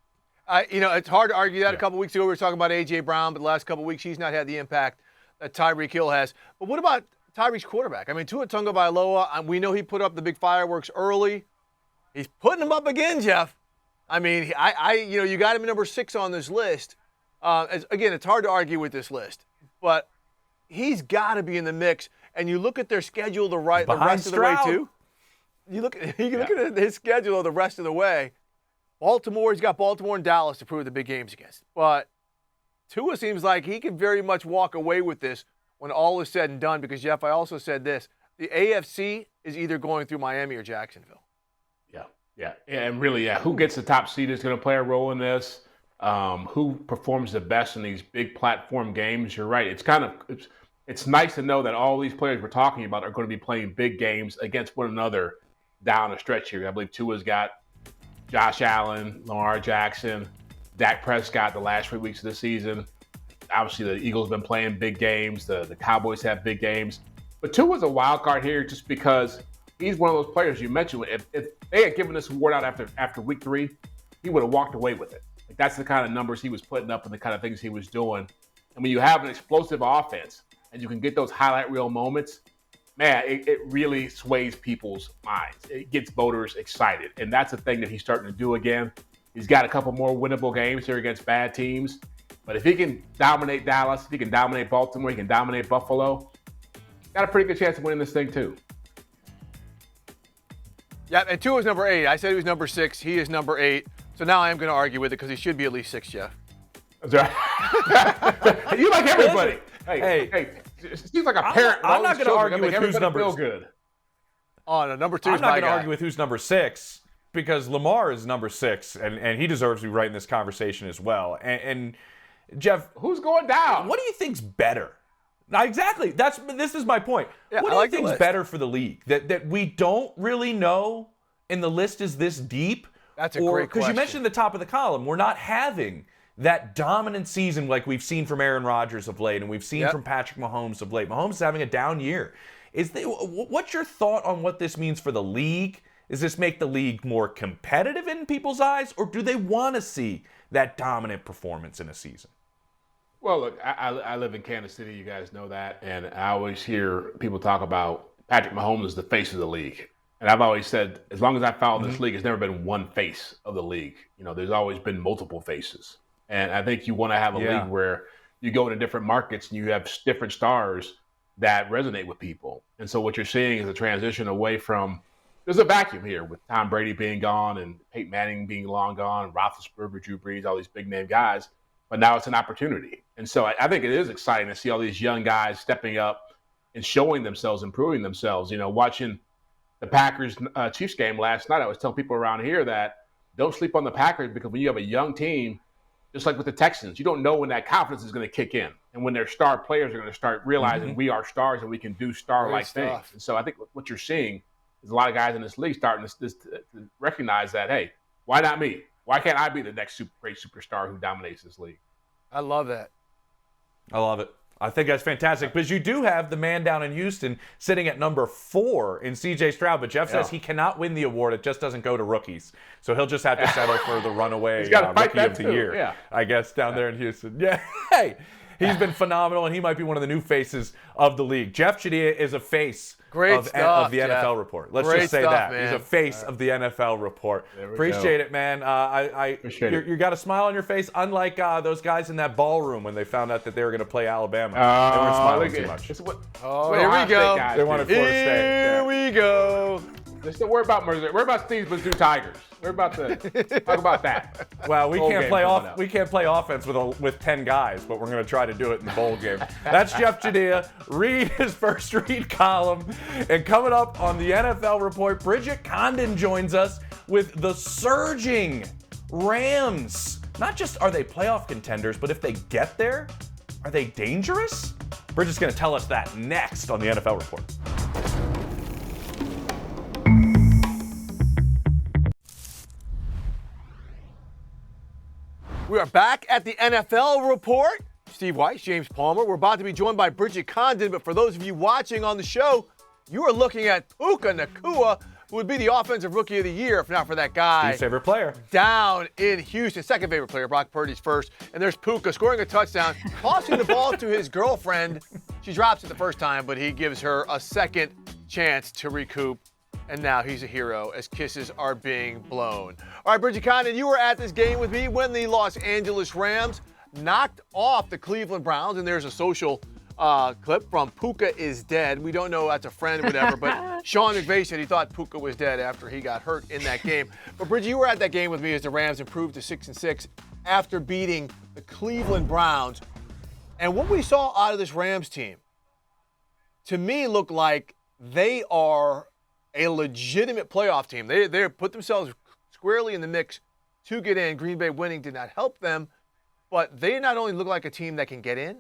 S5: It's hard to argue that. A couple weeks ago we were talking about A.J. Brown, but the last couple weeks he's not had the impact that Tyreek Hill has. But what about Tyreek's quarterback? I mean, Tua Tagovailoa, we know he put up the big fireworks early. He's putting them up again, Jeff. I mean, you got him at number 6 on this list. Again, it's hard to argue with this list, but he's got to be in the mix. And you look at their schedule the rest of the way too. You look at his schedule the rest of the way. He's got Baltimore and Dallas to prove the big games against. But Tua seems like he can very much walk away with this when all is said and done. Because Jeff, I also said this: the AFC is either going through Miami or Jacksonville.
S12: Yeah, and really, who gets the top seed is going to play a role in this. Who performs the best in these big platform games? You're right. It's nice to know that all these players we're talking about are going to be playing big games against one another down a stretch here. I believe Tua's got Josh Allen, Lamar Jackson, Dak Prescott the last 3 weeks of the season. Obviously, the Eagles have been playing big games. The Cowboys have big games. But Tua's a wild card here just because he's one of those players you mentioned. If they had given this award out after week 3, he would have walked away with it. Like, that's the kind of numbers he was putting up and the kind of things he was doing. And when you have an explosive offense and you can get those highlight reel moments, man, it really sways people's minds. It gets voters excited. And that's the thing that he's starting to do again. He's got a couple more winnable games here against bad teams. But if he can dominate Dallas, if he can dominate Baltimore, he can dominate Buffalo, got a pretty good chance of winning this thing too.
S5: Yeah, and Tua is number 8. I said he was number 6. He is number 8. So now I am going to argue with it because he should be at least 6, Jeff.
S12: That's right. You like everybody. Hey, it seems like a parent.
S2: I'm not going to argue with who's number
S12: good.
S5: Oh, no, number 2 is
S2: I'm not
S5: my
S2: going to
S5: guy.
S2: argue with who's number 6 because Lamar is number 6, and he deserves to be right in this conversation as well. And Jeff,
S12: who's going down?
S2: What do you think's better? Now, exactly. This is my point.
S5: Yeah,
S2: what
S5: I
S2: do
S5: like
S2: you
S5: the
S2: think's
S5: list.
S2: better for the league? That we don't really know, and the list is this deep?
S5: That's a great
S2: Because
S5: question.
S2: you mentioned the top of the column. We're not having that dominant season like we've seen from Aaron Rodgers of late, and we've seen from Patrick Mahomes of late. Mahomes is having a down year. What's your thought on what this means for the league? Does this make the league more competitive in people's eyes, or do they want to see that dominant performance in a season?
S12: Well, look, I live in Kansas City. You guys know that. And I always hear people talk about Patrick Mahomes as the face of the league. And I've always said, as long as I follow this league, it's never been one face of the league. You know, there's always been multiple faces. And I think you want to have a league where you go into different markets and you have different stars that resonate with people. And so what you're seeing is a transition away from, there's a vacuum here with Tom Brady being gone and Peyton Manning being long gone, Roethlisberger, Drew Brees, all these big name guys. But now it's an opportunity. And so I think it is exciting to see all these young guys stepping up and showing themselves, improving themselves. You know, watching the Packers-Chiefs game last night, I was telling people around here that don't sleep on the Packers because when you have a young team, just like with the Texans, you don't know when that confidence is going to kick in and when their star players are going to start realizing we are stars and we can do star-like things. And so I think what you're seeing is a lot of guys in this league starting to recognize that, hey, why not me? Why can't I be the next great superstar who dominates this league?
S5: I love that.
S2: I love it. I think that's fantastic because you do have the man down in Houston sitting at number 4 in C.J. Stroud, but Jeff says he cannot win the award. It just doesn't go to rookies. So he'll just have to settle for the runaway rookie of the year, I guess, down there in Houston. Yeah. Hey, he's been phenomenal, and he might be one of the new faces of the league. Jeff Chadilla is a face of the NFL Report. Let's just say that.
S5: Man.
S2: He's a face of the NFL Report. Appreciate it, man. You got a smile on your face, unlike those guys in that ballroom when they found out that they were going to play Alabama. They weren't smiling too much.
S5: Here we go.
S2: They wanted Florida State.
S5: Here we go.
S12: Let's don't worry about Mercer. Worry about Steve's Mizzou Tigers. We're about to talk about that.
S2: Well, we can't play off. We can't play offense with 10 guys, but we're going to try to do it in the bowl game. That's Jeff Chadilla. Read his first read column, and coming up on the NFL Report, Bridget Condon joins us with the surging Rams. Not just are they playoff contenders, but if they get there, are they dangerous? Bridget's going to tell us that next on the NFL Report.
S5: We are back at the NFL Report. Steve Weiss, James Palmer. We're about to be joined by Bridget Condon, but for those of you watching on the show, you are looking at Puka Nacua, who would be the Offensive Rookie of the Year if not for that guy.
S2: Steve's favorite player.
S5: Down in Houston. Second favorite player, Brock Purdy's first. And there's Puka scoring a touchdown, tossing the ball to his girlfriend. She drops it the first time, but he gives her a second chance to recoup. And now he's a hero as kisses are being blown. All right, Bridget Condon, you were at this game with me when the Los Angeles Rams knocked off the Cleveland Browns. And there's a social clip from Puka is dead. We don't know that's a friend or whatever, but Sean McVay said he thought Puka was dead after he got hurt in that game. But Bridget, you were at that game with me as the Rams improved to 6-6 after beating the Cleveland Browns. And what we saw out of this Rams team, to me, looked like they are a legitimate playoff team. They put themselves squarely in the mix to get in. Green Bay winning did not help them, but they not only look like a team that can get in,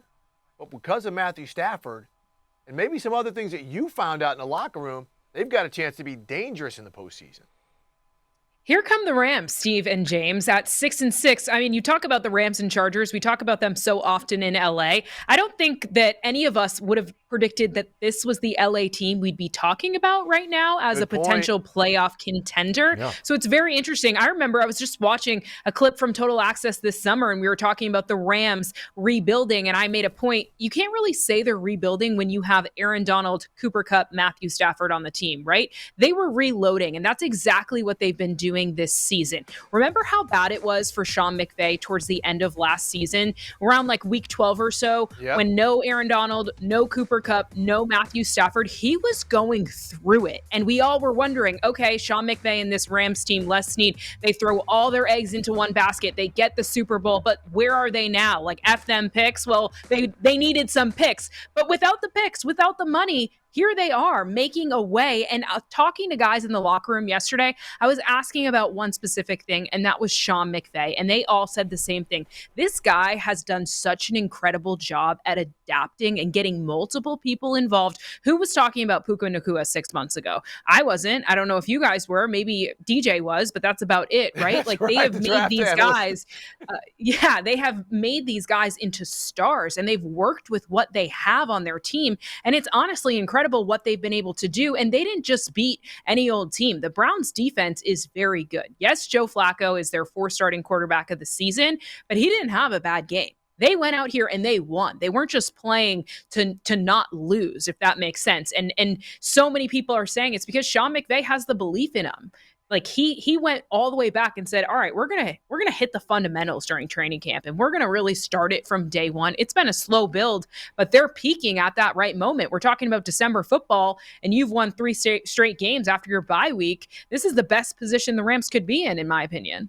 S5: but because of Matthew Stafford and maybe some other things that you found out in the locker room, they've got a chance to be dangerous in the postseason.
S13: Here come the Rams, Steve and James, at 6-6. I mean, you talk about the Rams and Chargers. We talk about them so often in LA. I don't think that any of us would have predicted that this was the LA team we'd be talking about right now as a potential playoff contender. Yeah. So it's very interesting. I remember I was just watching a clip from Total Access this summer, and we were talking about the Rams rebuilding, and I made a point. You can't really say they're rebuilding when you have Aaron Donald, Cooper Kupp, Matthew Stafford on the team, right? They were reloading, and that's exactly what they've been doing doing this season. Remember how bad it was for Sean McVay towards the end of last season, around like week 12 or so, when no Aaron Donald, no Cooper Kupp, no Matthew Stafford, he was going through it. And we all were wondering, okay, Sean McVay and this Rams team, Les Snead, they throw all their eggs into one basket. They get the Super Bowl, but where are they now? Like, F them picks? Well, they needed some picks. But without the picks, without the money, here they are making a way. And talking to guys in the locker room yesterday, I was asking about one specific thing, and that was Sean McVay. And they all said the same thing. This guy has done such an incredible job at adapting and getting multiple people involved. Who was talking about Puka Nacua 6 months ago? I wasn't. I don't know if you guys were. Maybe DJ was, but that's about it, right? Like, they have made these guys, they have made these guys into stars, and they've worked with what they have on their team. And it's honestly incredible what they've been able to do. And they didn't just beat any old team. The Browns defense is very good. Yes, Joe Flacco is their 4th starting quarterback of the season, but he didn't have a bad game. They went out here and they won. They weren't just playing to not lose, if that makes sense. And so many people are saying it's because Sean McVay has the belief in him. Like, he went all the way back and said, all right, we're gonna hit the fundamentals during training camp, and we're gonna really start it from day one. It's been a slow build, but they're peaking at that right moment. We're talking about December football, and you've won 3 straight games after your bye week. This is the best position the Rams could be in my opinion.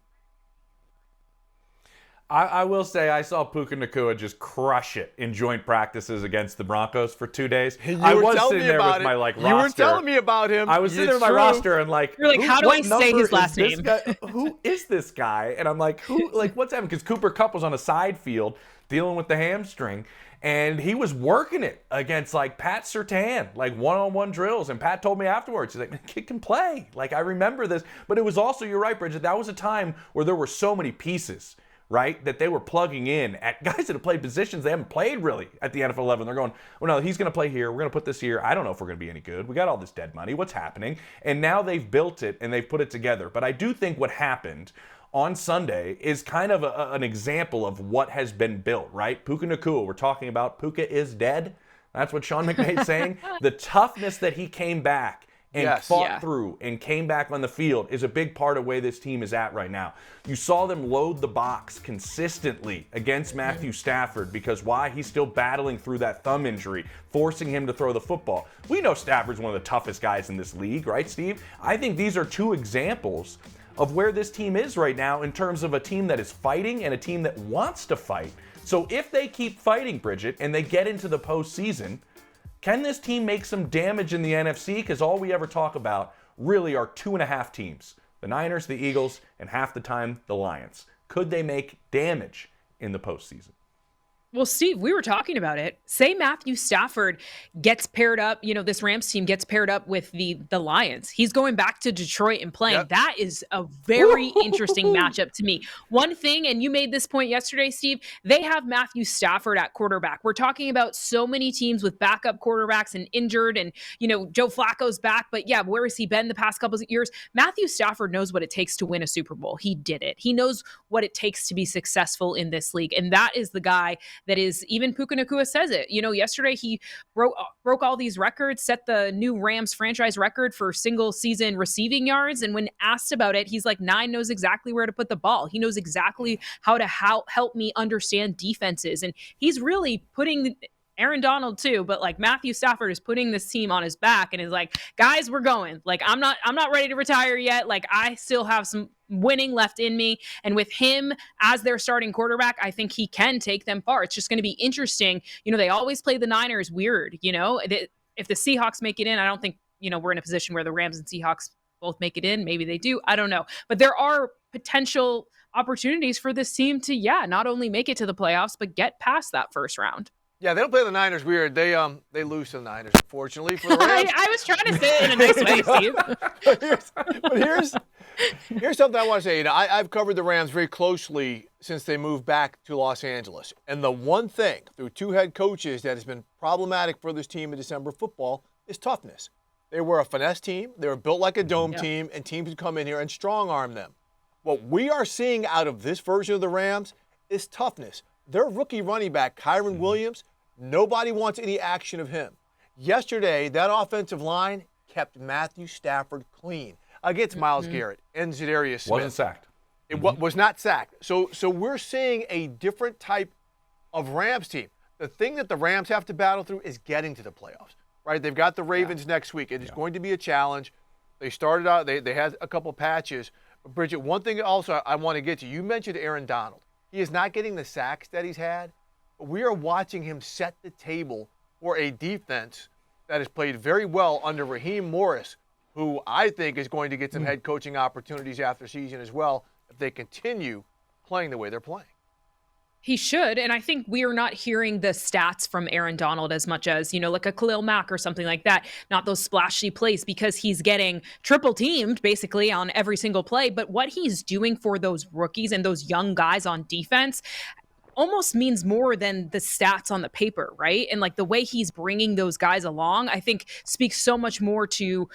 S2: I will say I saw Puka Nacua just crush it in joint practices against the Broncos for 2 days. I was sitting there with my roster.
S5: You were telling me about him.
S2: I was sitting there with my roster and
S13: you're like, how do I say his last name?
S2: Who is this guy? And I'm like, what's happening? Because Cooper Kupp was on a side field dealing with the hamstring. And he was working it against like Pat Surtain, like one-on-one drills. And Pat told me afterwards, he's like, man, kid can play. Like, I remember this. But it was also, you're right, Bridget, that was a time where there were so many pieces, right, that they were plugging in at guys that have played positions they haven't played really at the NFL level. They're going, well, no, he's going to play here. We're going to put this here. I don't know if we're going to be any good. We got all this dead money. What's happening? And now they've built it and they've put it together. But I do think what happened on Sunday is kind of an example of what has been built, right? Puka Nacua, we're talking about Puka is dead. That's what Sean McVay's saying. The toughness that he came back and fought through and came back on the field is a big part of where this team is at right now. You saw them load the box consistently against Matthew Stafford because why? He's still battling through that thumb injury, forcing him to throw the football. We know Stafford's one of the toughest guys in this league, right, Steve? I think these are 2 examples of where this team is right now in terms of a team that is fighting and a team that wants to fight. So if they keep fighting, Bridget, and they get into the postseason, can this team make some damage in the NFC? Because all we ever talk about really are 2.5 teams. The Niners, the Eagles, and half the time the Lions. Could they make damage in the postseason?
S13: Well, Steve, we were talking about it. Say Matthew Stafford gets paired up, this Rams team gets paired up with the Lions. He's going back to Detroit and playing. Yep. That is a very interesting matchup to me. One thing, and you made this point yesterday, Steve, they have Matthew Stafford at quarterback. We're talking about so many teams with backup quarterbacks and injured and, Joe Flacco's back. But yeah, where has he been the past couple of years? Matthew Stafford knows what it takes to win a Super Bowl. He did it. He knows what it takes to be successful in this league. And that is the guy that is, even Puka Nacua says it. Yesterday he broke all these records, set the new Rams franchise record for single season receiving yards. And when asked about it, he's like, Nine knows exactly where to put the ball. He knows exactly how to help me understand defenses. And he's really putting Aaron Donald too, but like Matthew Stafford is putting this team on his back and is like, guys, we're going. Like, I'm not ready to retire yet. Like, I still have some winning left in me. And with him as their starting quarterback, I think he can take them far. It's just going to be interesting. They always play the Niners weird, if the Seahawks make it in, I don't think, we're in a position where the Rams and Seahawks both make it in. Maybe they do. I don't know. But there are potential opportunities for this team to, not only make it to the playoffs, but get past that first round.
S5: Yeah, they don't play the Niners weird. They lose to the Niners, unfortunately, for the Rams.
S13: I was trying to say it in a nice way, Steve.
S5: but here's something I want to say. I've covered the Rams very closely since they moved back to Los Angeles. And the one thing, through 2 head coaches, that has been problematic for this team in December football is toughness. They were a finesse team. They were built like a dome team, and teams would come in here and strong-arm them. What we are seeing out of this version of the Rams is toughness. Their rookie running back, Kyron Williams, nobody wants any action of him. Yesterday, that offensive line kept Matthew Stafford clean. against Myles Garrett and Za'Darius Smith.
S2: Wasn't sacked.
S5: It was not sacked. So we're seeing a different type of Rams team. The thing that the Rams have to battle through is getting to the playoffs, right? They've got the Ravens next week. It is going to be a challenge. They started out, they had a couple patches. But Bridget, one thing also I want to get to, you mentioned Aaron Donald. He is not getting the sacks that he's had, but we are watching him set the table for a defense that has played very well under Raheem Morris, who I think is going to get some head coaching opportunities after season as well if they continue playing the way they're playing.
S13: He should, and I think we are not hearing the stats from Aaron Donald as much as, like a Khalil Mack or something like that, not those splashy plays, because he's getting triple teamed basically on every single play. But what he's doing for those rookies and those young guys on defense almost means more than the stats on the paper, right? And like the way he's bringing those guys along, I think speaks so much more to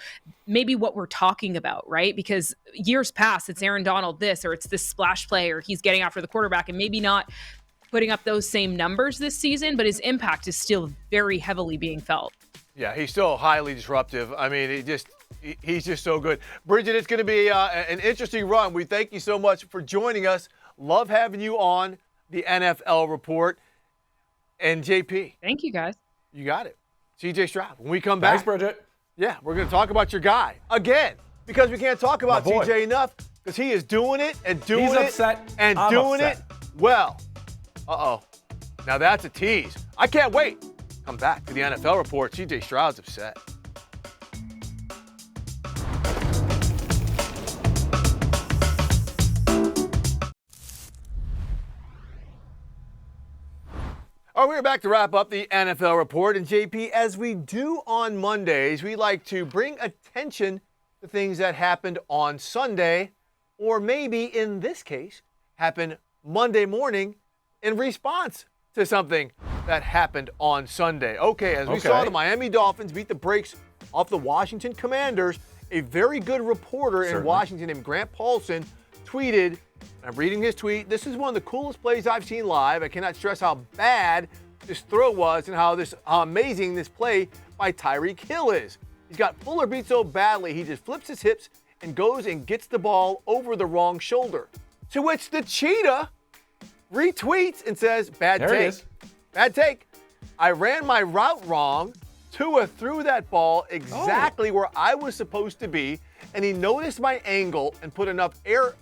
S13: maybe what we're talking about, right? Because years past, it's Aaron Donald this, or it's this splash play, or he's getting after the quarterback and maybe not putting up those same numbers this season, but his impact is still very heavily being felt.
S5: Yeah, he's still highly disruptive. I mean, he's just so good. Bridget, it's going to be an interesting run. We thank you so much for joining us. Love having you on the NFL Report. And JP.
S13: Thank you, guys.
S5: You got it. CJ Stroud. When we come back.
S2: Thanks, Bridget.
S5: Yeah, we're going to talk about your guy again, because we can't talk about CJ enough, because he is doing it and doing it
S2: upset.
S5: and
S2: I'm
S5: doing
S2: upset.
S5: it well. Uh-oh. Now that's a tease. I can't wait. Come back to the NFL Report. CJ Stroud's upset. All right, we're back to wrap up the NFL Report. And JP, as we do on Mondays, we like to bring attention to things that happened on Sunday, or maybe in this case, happened Monday morning in response to something that happened on Sunday. Okay, as we saw, the Miami Dolphins beat the brakes off the Washington Commanders. A very good reporter in Washington named Grant Paulson tweeted, I'm reading his tweet, "This is one of the coolest plays I've seen live. I cannot stress how bad this throw was and how amazing this play by Tyreek Hill is. He's got Fuller beat so badly, he just flips his hips and goes and gets the ball over the wrong shoulder." To which the cheetah retweets and says, "Bad
S2: There it
S5: take.
S2: is.
S5: Bad take. I ran my route wrong. Tua threw that ball exactly where I was supposed to be, and he noticed my angle and put enough air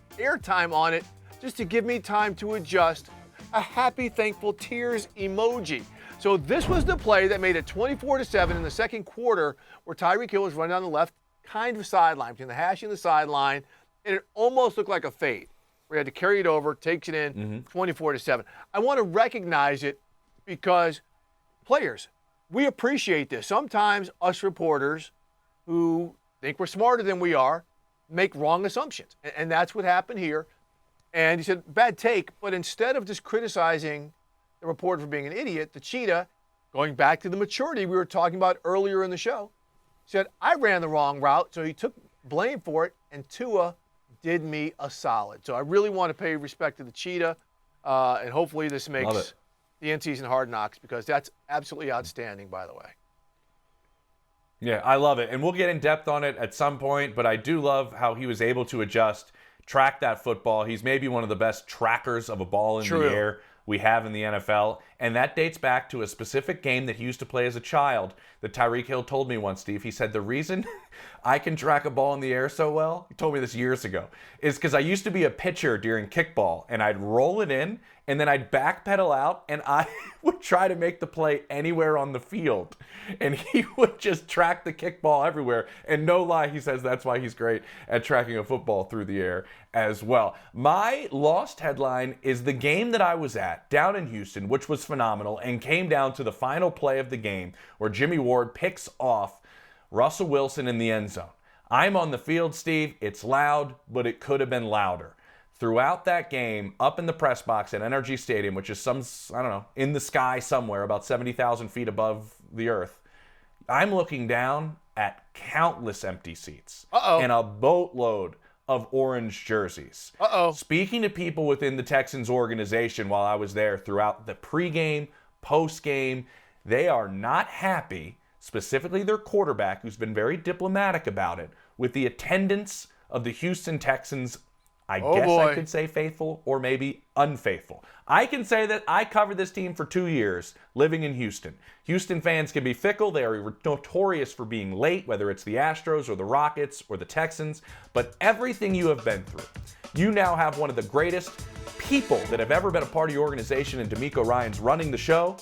S5: time on it just to give me time to adjust. A happy, thankful tears emoji." So this was the play that made it 24-7 in the second quarter, where Tyreek Hill was running down the left kind of sideline, between the hash and the sideline, and it almost looked like a fade. We had to carry it over, takes it in, 24-7. I want to recognize it because players, we appreciate this. Sometimes us reporters who think we're smarter than we are make wrong assumptions. And that's what happened here. And he said, bad take, but instead of just criticizing the reporter for being an idiot, the cheetah, going back to the maturity we were talking about earlier in the show, said, I ran the wrong route, so he took blame for it, and Tua did me a solid. So I really want to pay respect to the cheetah, and hopefully this makes the in-season Hard Knocks, because that's absolutely outstanding, by the way.
S2: Yeah, I love it. And we'll get in depth on it at some point, but I do love how he was able to adjust, track that football. He's maybe one of the best trackers of a ball in the air we have in the NFL. And that dates back to a specific game that he used to play as a child that Tyreek Hill told me once, Steve. He said, the reason I can track a ball in the air so well, he told me this years ago, is because I used to be a pitcher during kickball, and I'd roll it in, and then I'd backpedal out, and I would try to make the play anywhere on the field. And he would just track the kickball everywhere. And no lie, he says that's why he's great at tracking a football through the air as well. My lost headline is the game that I was at down in Houston, which was phenomenal, and came down to the final play of the game where Jimmy Ward picks off Russell Wilson in the end zone. I'm on the field, Steve. It's loud, but it could have been louder. Throughout that game, up in the press box at NRG Stadium, which is in the sky somewhere, about 70,000 feet above the earth, I'm looking down at countless empty seats and a boatload of orange jerseys. Speaking to people within the Texans organization while I was there throughout the pregame, postgame, they are not happy, specifically their quarterback, who's been very diplomatic about it, with the attendance of the Houston Texans, I
S5: Oh,
S2: guess
S5: boy.
S2: I could say faithful or maybe unfaithful. I can say that I covered this team for 2 years living in Houston. Houston fans can be fickle. They are notorious for being late, whether it's the Astros or the Rockets or the Texans. But everything you have been through, you now have one of the greatest people that have ever been a part of your organization, and D'Amico Ryan's running the show.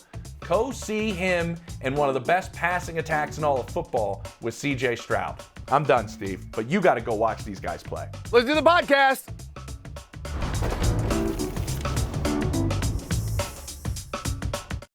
S2: Go see him in one of the best passing attacks in all of football with C.J. Stroud. I'm done, Steve, but you got to go watch these guys play.
S5: Let's do the podcast.